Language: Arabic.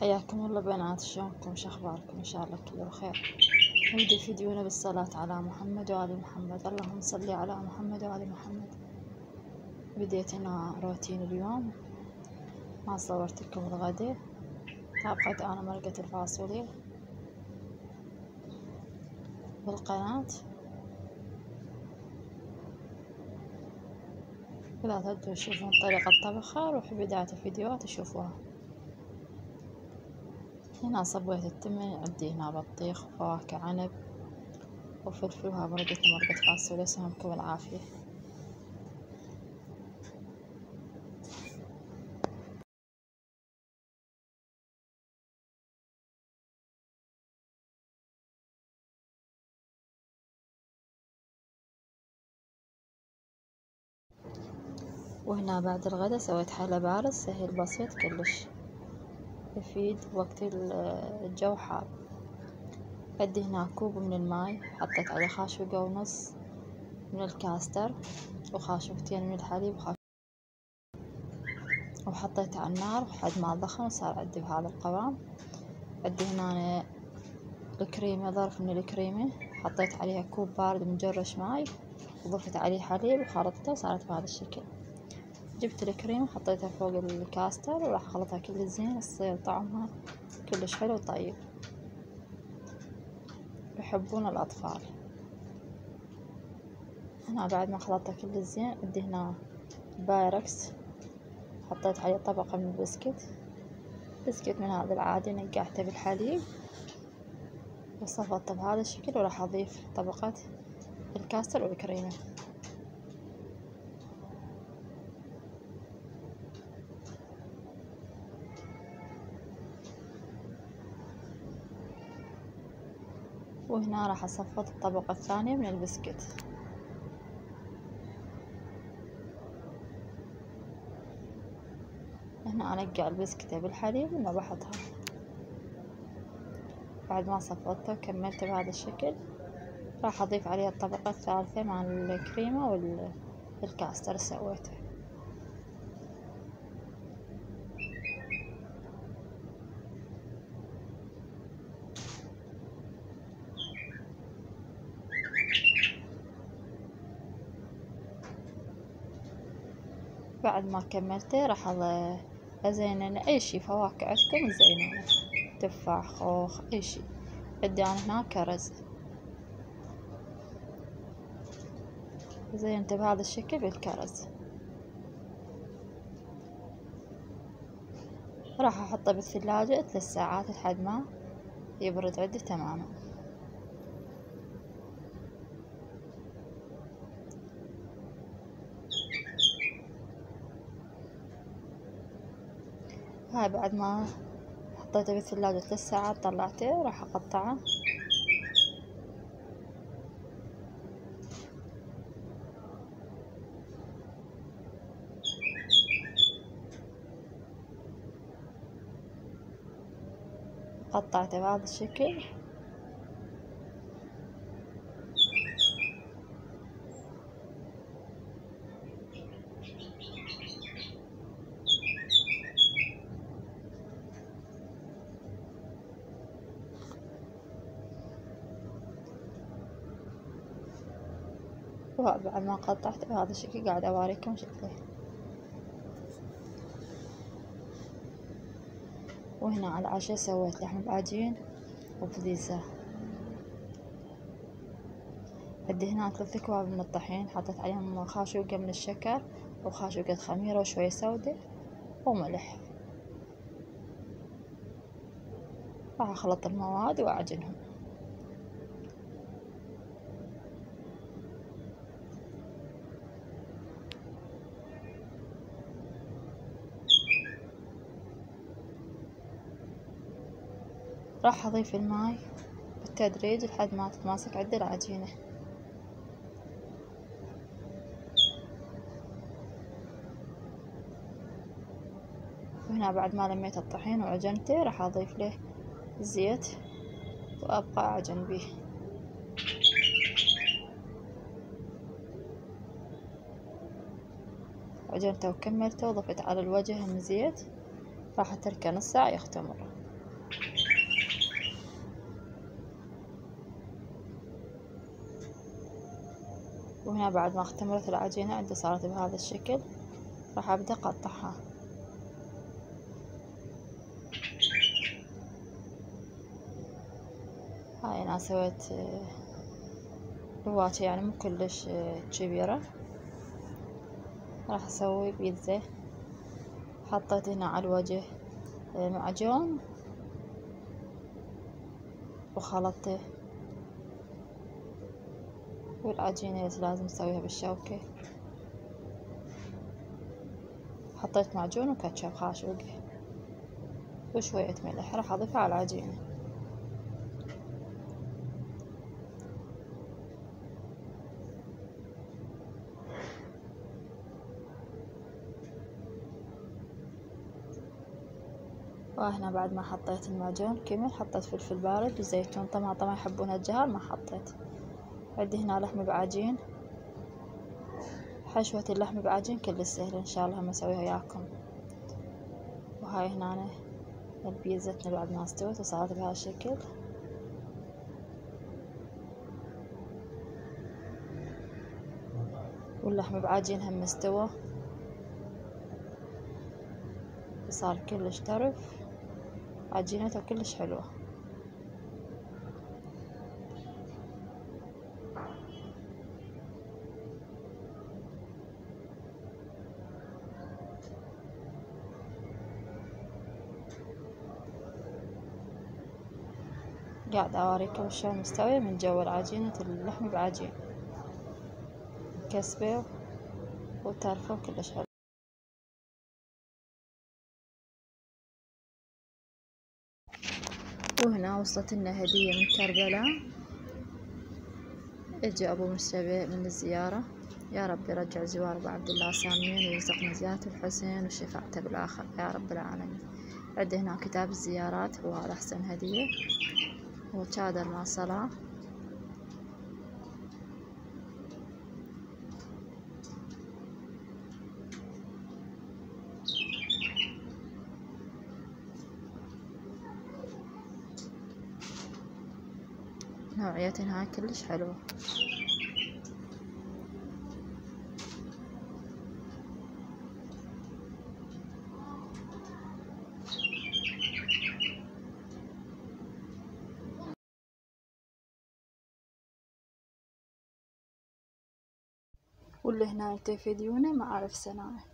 حياكم الله بنات، شلونكم؟ شخباركم؟ ان شاء الله كله بخير. نبدي فيديونا بالصلاة على محمد وآل محمد. اللهم صل على محمد وآل محمد. بديت انا روتين اليوم، ما صورت لكم الغداء. طبقت انا مرقة الفاصوليا بالقناة، إذا تبدوا تشوفون طريقة طبخها روحوا بداية الفيديوهات تشوفوها. هنا صبيت التمن، عندي هنا بطيخ وفواكه عنب وفلفل، وها مرقة فاصوليا. يسلمكم العافية. وهنا بعد الغداء سويت حلا بارد سهل بسيط كلش، يفيد وقت الجو حار. عندي هنا كوب من الماي، حطيت عليه خاشوقة ونص من الكاستر وخاشوقتين من الحليب وحطيته على النار لحد ما ضخم وصار عندي بهذا القوام. عندي هنا الكريمة، ظرف من الكريمة، حطيت عليها كوب بارد مجرش ماي وضفت عليه حليب وخلطته وصارت بهذا الشكل. جبت الكريمة حطيتها فوق الكاستر وراح اخلطها كل زين تصير طعمها كلش حلو وطيب، يحبون الأطفال. هنا بعد ما خلطتها كل زين عندي هنا بايركس، حطيت عليه طبقة من بسكت من هذا العادي، نقعته بالحليب وصفطته بهذا الشكل، وراح أضيف طبقة الكاستر والكريمة. وهنا راح أصفط الطبقة الثانية من البسكت. هنا أنقع البسكتة بالحليب ونبحطها. بعد ما صفطته وكملته بهذا الشكل راح أضيف عليها الطبقة الثالثة مع الكريمة والكاستر سويته. بعد ما كملته راح أزين أي شي فواكه عندكم تزينونه، تفاح، خوخ، أي شي. عندي أنا هنا كرز، زينته بهذا الشكل بالكرز. راح أحطه بالثلاجة 3 ساعات لحد ما يبرد عندي تماما. هاي بعد ما حطيته بالثلاجة 3 ساعات طلعته، راح أقطعه. قطعته بهذا الشكل. وبعد ما قطعته بهذا الشكل قاعد أوريكم شكله. وهنا على العشاء سويت لحم بعجين وبيتزا. عندي هنا 3 أكواب من الطحين، حطيت عليهم خاشوقة من الشكر وخاشوقة خميرة وشوية سودة وملح. راح أخلط المواد وأعجنهم. راح أضيف الماي بالتدريج لحد ما تتماسك عندي العجينة. وهنا بعد ما لميت الطحين وعجنته راح أضيف له زيت وأبقى أعجن به. عجنته وكملته وضفت على الوجه من زيت، راح أتركه نص ساعة يختمر. وهنا بعد ما اختمرت العجينة عندي صارت بهذا الشكل، راح ابدأ اقطعها. هاي انا سويت رواية يعني مو كلش كبيرة. راح اسوي بيتزا. حطيت هنا على الوجه معجون وخلطته، والعجينة لازم نسويها بالشوكة. حطيت معجون وكاتشب خاشوق وشوية ملح، راح اضيفها على العجينة. وهنا بعد ما حطيت المعجون كمل، حطيت فلفل بارد وزيتون، طماطم يحبون الجهر ما حطيت. عندي هنا لحم بعجين. حشوة اللحم بعجين كلش سهلة، ان شاء الله هم اسويها وياكم. وهاي هنا البيتزتنا بعد ما استوت وصارت بهذا الشكل. واللحم بعجين هم استوى وصار كلش ترف، عجينته كلش حلوة. قاعدة اوريكم شلون مستوية من جوا العجينة اللحم بعجين، كسبة وترفة كلش حلو. وهنا وصلت لنا هدية من كربلاء. اجى ابو مشتبه من الزيارة، يا رب يرجع زوار ابو عبد الله سالمين ويرزقنا زيارة الحسين وشفاعته بالاخر يا رب العالمين. عندي هنا كتاب الزيارات، هو هذا احسن هدية، وشادر مع صلاة. نوعيتين هاي كلش حلوة. واللي هنا ينتهي فيديونا، مع ألف سلامة.